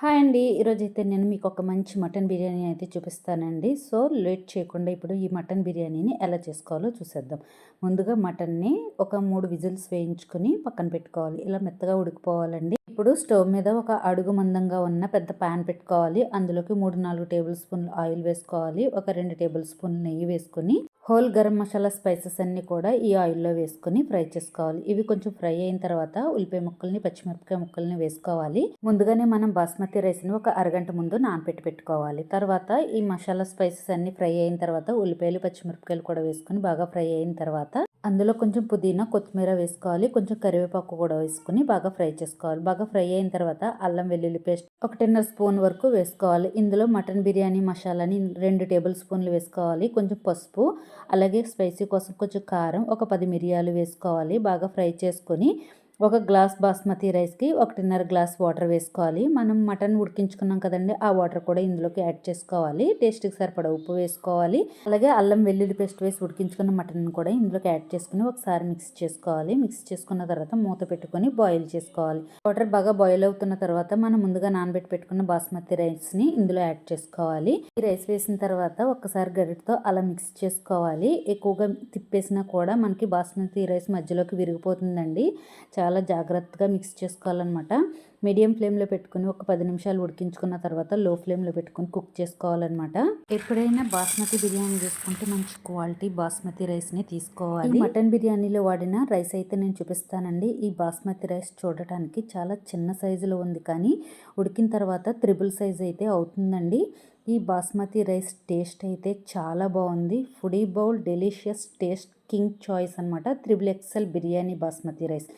Hi అండి. ఈరోజైతే నేను మీకు ఒక మంచి మటన్ బిర్యానీ అయితే చూపిస్తానండి. సో, లేట్ చేయకుండా ఇప్పుడు ఈ మటన్ బిర్యానీని ఎలా చేసుకోవాలో చూసేద్దాం. ముందుగా మటన్‌ని ఒక 3 విజిల్స్ వేయించుకొని పక్కన పెట్టుకోవాలి. ఇలా మెత్తగా ఉడికిపోవాలండి. ఇప్పుడు స్టవ్ మీద ఒక అడుగు మందంగా ఉన్న పెద్ద పాన్ పెట్టుకోవాలి. అందులోకి 3, 4 టేబుల్ స్పూన్లు ఆయిల్ వేసుకోవాలి. ఒక 2 టేబుల్ స్పూన్లు నెయ్యి వేసుకొని హోల్ గరం మసాలా స్పైసెస్ అన్నీ కూడా ఈ ఆయిల్‌లో వేసుకొని ఫ్రై చేసుకోవాలి. ఇవి కొంచెం ఫ్రై అయిన తర్వాత ఉల్లిపాయ ముక్కల్ని, పచ్చిమిరపకాయ ముక్కల్ని వేసుకోవాలి. ముందుగానే మనం బాస్మతి రైస్‌ని ఒక అరగంట ముందు నానబెట్టి పెట్టుకోవాలి. తర్వాత ఈ మసాలా స్పైసెస్ అన్నీ ఫ్రై అయిన తర్వాత ఉల్లిపాయలు, పచ్చిమిరపకాయలు కూడా వేసుకొని బాగా ఫ్రై అయిన తర్వాత అందులో కొంచెం పుదీనా, కొత్తిమీర వేసుకోవాలి. కొంచెం కరివేపాకు కూడా వేసుకొని బాగా ఫ్రై చేసుకోవాలి. బాగా ఫ్రై అయిన తర్వాత అల్లం వెల్లుల్లి పేస్ట్ 1.5 స్పూన్ వరకు వేసుకోవాలి. ఇందులో మటన్ బిర్యానీ మసాలాని 2 టేబుల్ స్పూన్లు వేసుకోవాలి. కొంచెం పసుపు, అలాగే స్పైసీ కోసం కొంచెం కారం, ఒక 10 మిరియాలు వేసుకోవాలి. బాగా ఫ్రై చేసుకొని ఒక గ్లాస్ బాస్మతి రైస్కి 1.5 గ్లాస్ వాటర్ వేసుకోవాలి. మనం మటన్ ఉడికించుకున్నాం కదండి, ఆ వాటర్ కూడా ఇందులోకి యాడ్ చేసుకోవాలి. టేస్ట్కి సరిపడా ఉప్పు వేసుకోవాలి. అలాగే అల్లం వెల్లుల్లి పేస్ట్ వేసి ఉడికించుకున్న మటన్ కూడా ఇందులోకి యాడ్ చేసుకుని ఒకసారి మిక్స్ చేసుకోవాలి. మిక్స్ చేసుకున్న తర్వాత మూత పెట్టుకొని బాయిల్ చేసుకోవాలి. వాటర్ బాగా బాయిల్ అవుతున్న తర్వాత మనం ముందుగా నానబెట్టి పెట్టుకున్న బాస్మతి రైస్ని ఇందులో యాడ్ చేసుకోవాలి. ఈ రైస్ వేసిన తర్వాత ఒక్కసారి గరిటతో అలా మిక్స్ చేసుకోవాలి. ఎక్కువగా తిప్పేసినా కూడా మనకి బాస్మతి రైస్ మధ్యలోకి విరిగిపోతుందండి. చాలా జాగ్రత్తగా మిక్స్ చేసుకోవాలన్నమాట. మీడియం ఫ్లేమ్లో పెట్టుకుని ఒక 10 నిమిషాలు ఉడికించుకున్న తర్వాత లో ఫ్లేమ్లో పెట్టుకుని కుక్ చేసుకోవాలన్నమాట. ఎప్పుడైనా బాస్మతి బిర్యానీ చేసుకుంటే మంచి క్వాలిటీ బాస్మతి రైస్ని తీసుకోవాలి. మటన్ బిర్యానీలో వాడిన రైస్ అయితే నేను చూపిస్తానండి. ఈ బాస్మతి రైస్ చూడటానికి చాలా చిన్న సైజులో ఉంది, కానీ ఉడికిన తర్వాత త్రిబుల్ సైజ్ అయితే అవుతుందండి. ఈ బాస్మతి రైస్ టేస్ట్ అయితే చాలా బాగుంది. Foodie bowl delicious taste king choice అనమాట. XXL బిర్యానీ బాస్మతి రైస్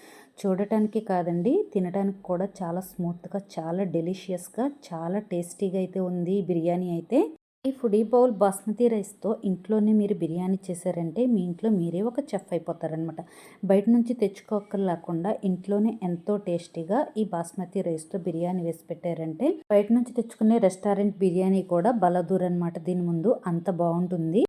చూడటానికి కాదండి, తినడానికి కూడా చాలా స్మూత్గా, చాలా డెలిషియస్గా, చాలా టేస్టీగా అయితే ఉంది ఈ బిర్యానీ అయితే. ఈ ఫుడీ బౌల్ బాస్మతి రైస్తో ఇంట్లోనే మీరు బిర్యానీ చేశారంటే మీ ఇంట్లో మీరే ఒక చెఫ్ అయిపోతారనమాట. బయట నుంచి తెచ్చుకోకర్లేకుండా ఇంట్లోనే ఎంతో టేస్టీగా ఈ బాస్మతి రైస్తో బిర్యానీ వేసి పెట్టారంటే బయట నుంచి తెచ్చుకునే రెస్టారెంట్ బిర్యానీ కూడా బలదూర్ అనమాట దీని ముందు. అంత బాగుంటుంది.